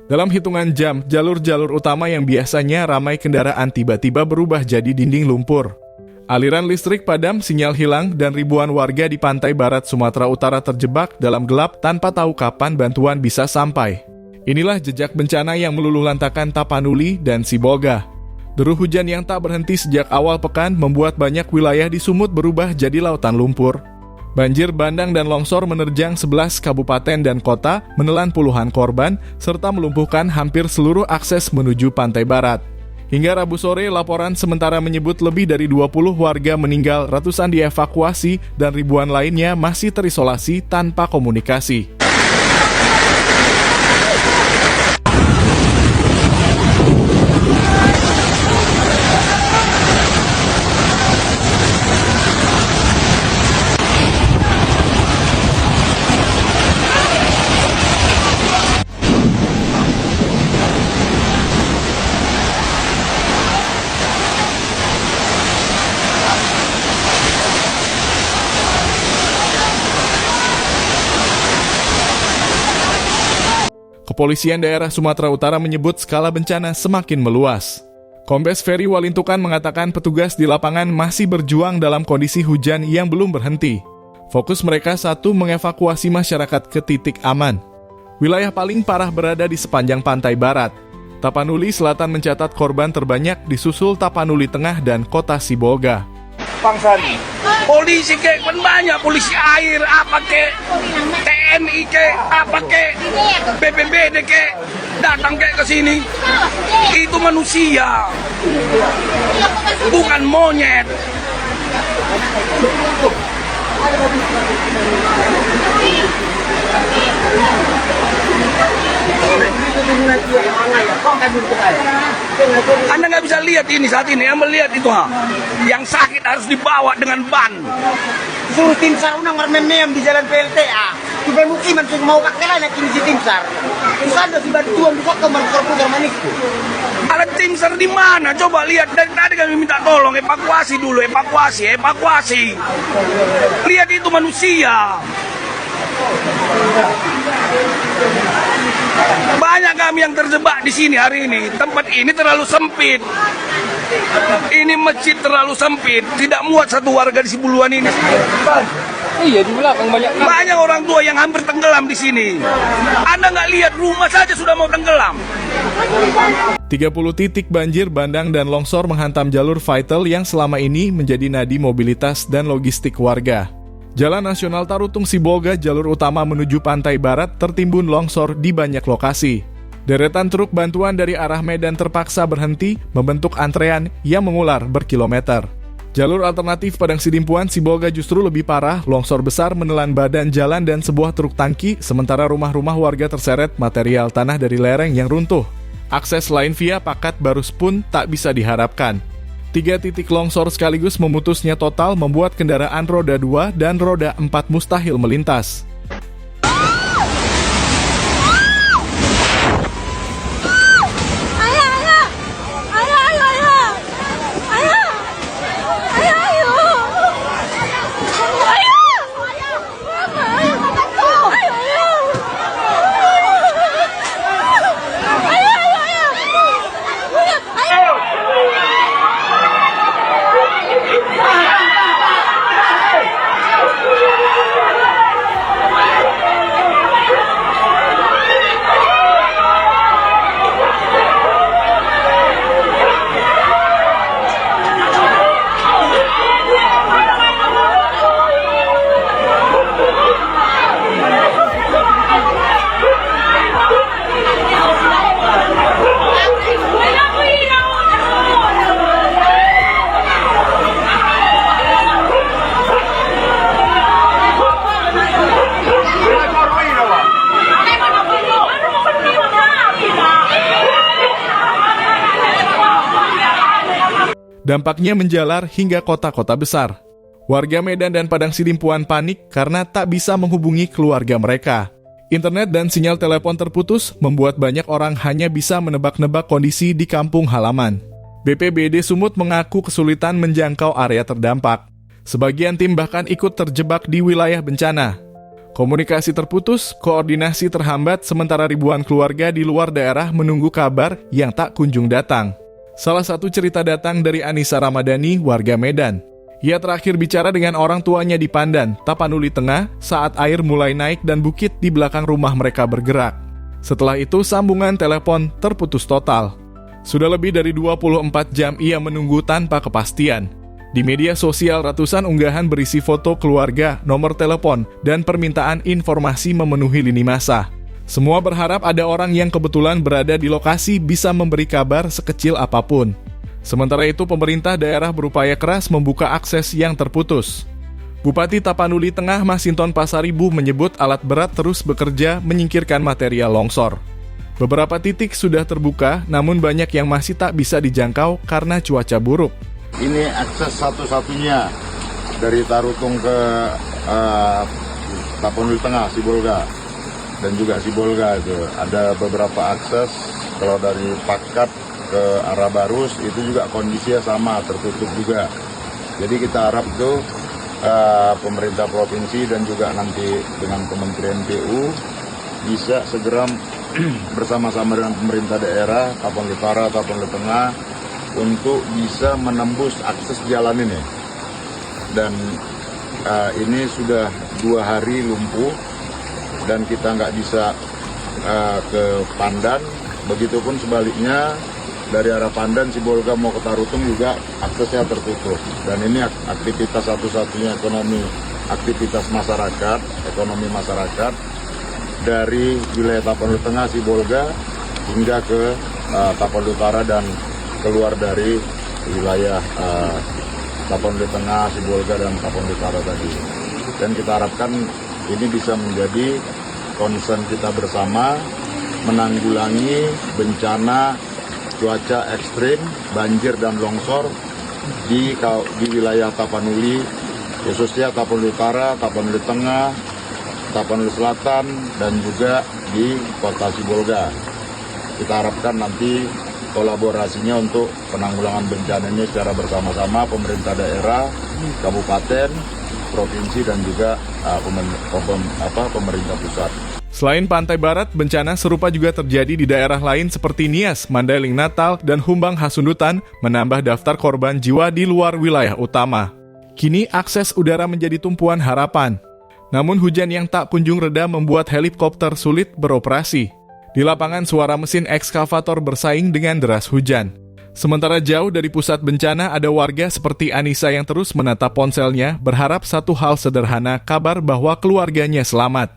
Dalam hitungan jam, jalur-jalur utama yang biasanya ramai kendaraan tiba-tiba berubah jadi dinding lumpur. Aliran listrik padam, sinyal hilang, dan ribuan warga di pantai barat Sumatera Utara terjebak dalam gelap tanpa tahu kapan bantuan bisa sampai. Inilah jejak bencana yang meluluhlantakan Tapanuli dan Sibolga. Deru hujan yang tak berhenti sejak awal pekan membuat banyak wilayah di Sumut berubah jadi lautan lumpur. Banjir bandang dan longsor menerjang 11 kabupaten dan kota, menelan puluhan korban, serta melumpuhkan hampir seluruh akses menuju pantai barat. Hingga Rabu sore, laporan sementara menyebut lebih dari 20 warga meninggal, ratusan dievakuasi, dan ribuan lainnya masih terisolasi tanpa komunikasi. Kepolisian daerah Sumatera Utara menyebut skala bencana semakin meluas. Kombes Ferry Walintukan mengatakan petugas di lapangan masih berjuang dalam kondisi hujan yang belum berhenti. Fokus mereka satu, mengevakuasi masyarakat ke titik aman. Wilayah paling parah berada di sepanjang pantai barat. Tapanuli Selatan mencatat korban terbanyak, disusul Tapanuli Tengah dan kota Sibolga. Pangsari. Polisi kek, kan banyak polisi air, apa kek, TNI kek, apa kek, BPBD kek, datang kek ke sini. Itu manusia, bukan monyet. Anda nggak bisa lihat ini saat ini, yang melihat itu yang sakit harus dibawa dengan ban. Suruh tim SAR unang mermem di jalan PLTA. Di pemukiman sudah mau pakai lain kini si tim SAR. Terus ada si bantuan buka kemer manisku. Alat tim SAR di mana? Coba lihat, dari tadi kami minta tolong evakuasi dulu, evakuasi. Lihat itu manusia. Banyak kami yang terjebak di sini hari ini. Tempat ini terlalu sempit. Ini masjid terlalu sempit. Tidak muat satu warga di Sibuluan ini. Iya, di belakang banyak orang tua yang hampir tenggelam di sini. Anda nggak lihat, rumah saja sudah mau tenggelam. 30 titik banjir bandang dan longsor menghantam jalur vital yang selama ini menjadi nadi mobilitas dan logistik warga. Jalan Nasional Tarutung Sibolga, jalur utama menuju pantai barat, tertimbun longsor di banyak lokasi. Deretan truk bantuan dari arah Medan terpaksa berhenti, membentuk antrean yang mengular berkilometer. Jalur alternatif Padang Sidimpuan Sibolga justru lebih parah, longsor besar menelan badan jalan dan sebuah truk tangki, sementara rumah-rumah warga terseret material tanah dari lereng yang runtuh. Akses lain via Pakat Barus pun tak bisa diharapkan. 3 titik longsor sekaligus memutusnya total membuat kendaraan roda 2 dan roda 4 mustahil melintas. Dampaknya menjalar hingga kota-kota besar. Warga Medan dan Padang Sidimpuan panik karena tak bisa menghubungi keluarga mereka. Internet dan sinyal telepon terputus membuat banyak orang hanya bisa menebak-nebak kondisi di kampung halaman. BPBD Sumut mengaku kesulitan menjangkau area terdampak. Sebagian tim bahkan ikut terjebak di wilayah bencana. Komunikasi terputus, koordinasi terhambat, sementara ribuan keluarga di luar daerah menunggu kabar yang tak kunjung datang. Salah satu cerita datang dari Anissa Ramadhani, warga Medan. Ia terakhir bicara dengan orang tuanya di Pandan, Tapanuli Tengah, saat air mulai naik dan bukit di belakang rumah mereka bergerak. Setelah itu, sambungan telepon terputus total. Sudah lebih dari 24 jam ia menunggu tanpa kepastian. Di media sosial, ratusan unggahan berisi foto keluarga, nomor telepon, dan permintaan informasi memenuhi lini masa. Semua berharap ada orang yang kebetulan berada di lokasi bisa memberi kabar sekecil apapun. Sementara itu, pemerintah daerah berupaya keras membuka akses yang terputus. Bupati Tapanuli Tengah Masinton Pasaribu menyebut alat berat terus bekerja menyingkirkan material longsor. Beberapa titik sudah terbuka, namun banyak yang masih tak bisa dijangkau karena cuaca buruk. Ini akses satu-satunya dari Tarutung ke Tapanuli Tengah, Sibolga, dan juga Sibolga itu. Ada beberapa akses, kalau dari Pakat ke arah Barus itu juga kondisinya sama, tertutup juga. Jadi kita harap tuh pemerintah provinsi dan juga nanti dengan Kementerian PU bisa segera bersama-sama dengan pemerintah daerah, Tapanuli Utara, Tapanuli Tengah, untuk bisa menembus akses jalan ini. Dan ini sudah 2 hari lumpuh dan kita nggak bisa ke Pandan. Begitupun sebaliknya dari arah Pandan, Sibolga mau ke Tarutung juga aksesnya tertutup. Dan ini aktivitas satu-satunya aktivitas masyarakat, ekonomi masyarakat dari wilayah Tapanuli Tengah, Sibolga hingga ke Tapanuli Utara dan keluar dari wilayah Tapanuli Tengah, Sibolga, dan Tapanuli Utara tadi. Dan kita harapkan ini bisa menjadi concern kita bersama menanggulangi bencana cuaca ekstrim, banjir dan longsor di wilayah Tapanuli, khususnya Tapanuli Utara, Tapanuli Tengah, Tapanuli Selatan, dan juga di kota Sibolga. Kita harapkan nanti kolaborasinya untuk penanggulangan bencana ini secara bersama-sama pemerintah daerah, kabupaten, provinsi, dan juga pemerintah pusat. Selain Pantai Barat, bencana serupa juga terjadi di daerah lain seperti Nias, Mandailing Natal, dan Humbang Hasundutan, menambah daftar korban jiwa di luar wilayah utama. Kini akses udara menjadi tumpuan harapan. Namun hujan yang tak kunjung reda membuat helikopter sulit beroperasi. Di lapangan, suara mesin ekskavator bersaing dengan deras hujan. Sementara jauh dari pusat bencana, ada warga seperti Anissa yang terus menatap ponselnya, berharap satu hal sederhana, kabar bahwa keluarganya selamat.